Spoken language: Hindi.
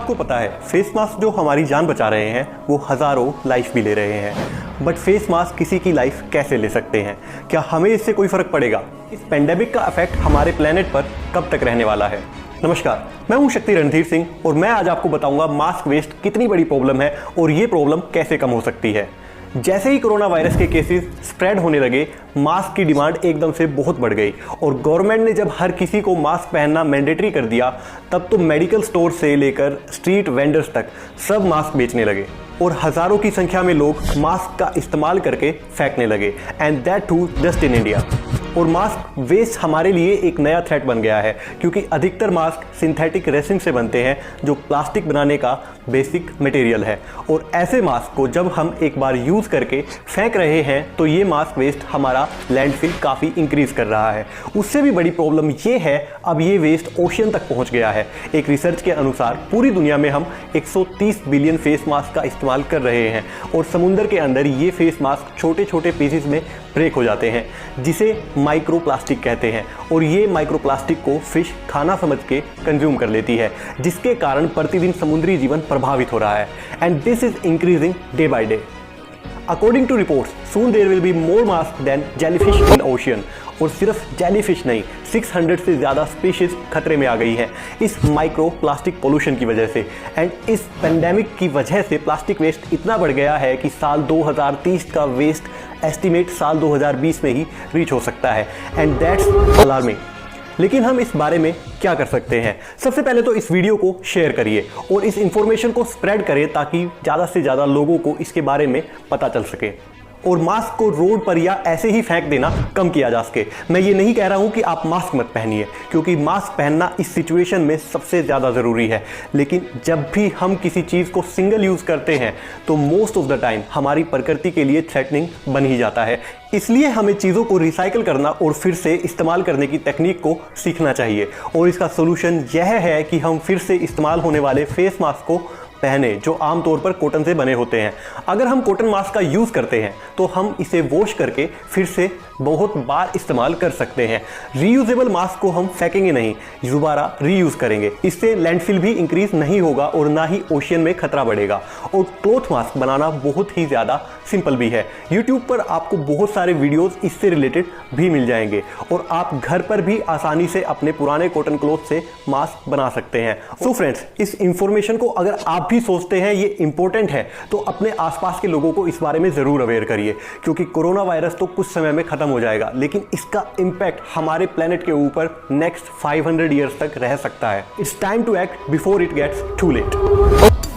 आपको पता है फेस मास्क जो हमारी जान बचा रहे हैं वो हज़ारों लाइफ भी ले रहे हैं, बट फेस मास्क किसी की लाइफ कैसे ले सकते हैं? क्या हमें इससे कोई फ़र्क पड़ेगा? इस पेंडेमिक का इफेक्ट हमारे प्लेनेट पर कब तक रहने वाला है? नमस्कार, मैं हूं शक्ति रणधीर सिंह और मैं आज आपको बताऊंगा मास्क वेस्ट कितनी बड़ी प्रॉब्लम है और ये प्रॉब्लम कैसे कम हो सकती है। जैसे ही कोरोना वायरस के केसेस स्प्रेड होने लगे, मास्क की डिमांड एकदम से बहुत बढ़ गई और गवर्नमेंट ने जब हर किसी को मास्क पहनना मैंडेटरी कर दिया, तब तो मेडिकल स्टोर से लेकर स्ट्रीट वेंडर्स तक सब मास्क बेचने लगे और हज़ारों की संख्या में लोग मास्क का इस्तेमाल करके फेंकने लगे, and that too just in India. और मास्क वेस्ट हमारे लिए एक नया थ्रेट बन गया है, क्योंकि अधिकतर मास्क सिंथेटिक रेसिन से बनते हैं जो प्लास्टिक बनाने का बेसिक मटेरियल है। और ऐसे मास्क को जब हम एक बार यूज़ करके फेंक रहे हैं तो ये मास्क वेस्ट हमारा लैंडफिल काफ़ी इंक्रीज़ कर रहा है। उससे भी बड़ी प्रॉब्लम ये है, अब ये वेस्ट ओशियन तक पहुंच गया है। एक रिसर्च के अनुसार पूरी दुनिया में हम 130 बिलियन फेस मास्क का इस्तेमाल कर रहे हैं और समुद्र के अंदर ये फेस मास्क छोटे छोटे पीसेस में ब्रेक हो जाते हैं, जिसे माइक्रो प्लास्टिक कहते हैं। और ये माइक्रो प्लास्टिक को फिश खाना समझ के कंज्यूम कर लेती है, जिसके कारण प्रतिदिन समुद्री जीवन प्रभावित हो रहा है, and this is increasing day by day. According to reports, soon there will be more mask than jellyfish in ocean. और सिर्फ जेलीफिश नहीं, 600 से ज़्यादा स्पीशीज खतरे में आ गई हैं इस माइक्रो प्लास्टिक पोल्यूशन की वजह से। एंड इस पेंडेमिक की वजह से प्लास्टिक वेस्ट इतना बढ़ गया है कि साल 2030 का वेस्ट एस्टिमेट साल 2020 में ही रीच हो सकता है, एंड दैट्स अलार्मिंग। लेकिन हम इस बारे में क्या कर सकते हैं? सबसे पहले तो इस वीडियो को शेयर करिए और इस इंफॉर्मेशन को स्प्रेड करें ताकि ज़्यादा से ज़्यादा लोगों को इसके बारे में पता चल सके और मास्क को रोड पर या ऐसे ही फेंक देना कम किया जा सके। मैं ये नहीं कह रहा हूँ कि आप मास्क मत पहनिए, क्योंकि मास्क पहनना इस सिचुएशन में सबसे ज़्यादा ज़रूरी है। लेकिन जब भी हम किसी चीज़ को सिंगल यूज़ करते हैं तो मोस्ट ऑफ द टाइम हमारी प्रकृति के लिए थ्रेटनिंग बन ही जाता है। इसलिए हमें चीज़ों को रिसाइकिल करना और फिर से इस्तेमाल करने की तकनीक को सीखना चाहिए। और इसका सोल्यूशन यह है कि हम फिर से इस्तेमाल होने वाले फेस मास्क को पहने, जो आमतौर पर कॉटन से बने होते हैं। अगर हम कॉटन मास्क का यूज़ करते हैं तो हम इसे वॉश करके फिर से बहुत बार इस्तेमाल कर सकते हैं। रीयूजेबल मास्क को हम फेंकेंगे नहीं, दोबारा रीयूज़ करेंगे। इससे लैंडफिल भी इंक्रीज नहीं होगा और ना ही ओशियन में खतरा बढ़ेगा। और क्लॉथ मास्क बनाना बहुत ही ज़्यादा सिंपल भी है। यूट्यूब पर आपको बहुत सारे वीडियोस इससे रिलेटेड भी मिल जाएंगे और आप घर पर भी आसानी से अपने पुराने कॉटन क्लॉथ से मास्क बना सकते हैं। सो फ्रेंड्स, इस इंफॉर्मेशन को अगर आप भी सोचते हैं ये इंपॉर्टेंट है तो अपने आसपास के लोगों को इस बारे में ज़रूर अवेयर करिए, क्योंकि कोरोना वायरस तो कुछ समय में ख़त्म हो जाएगा, लेकिन इसका इम्पैक्ट हमारे प्लेनेट के ऊपर नेक्स्ट 500 ईयर्स तक रह सकता है। It's time to act before it gets too late.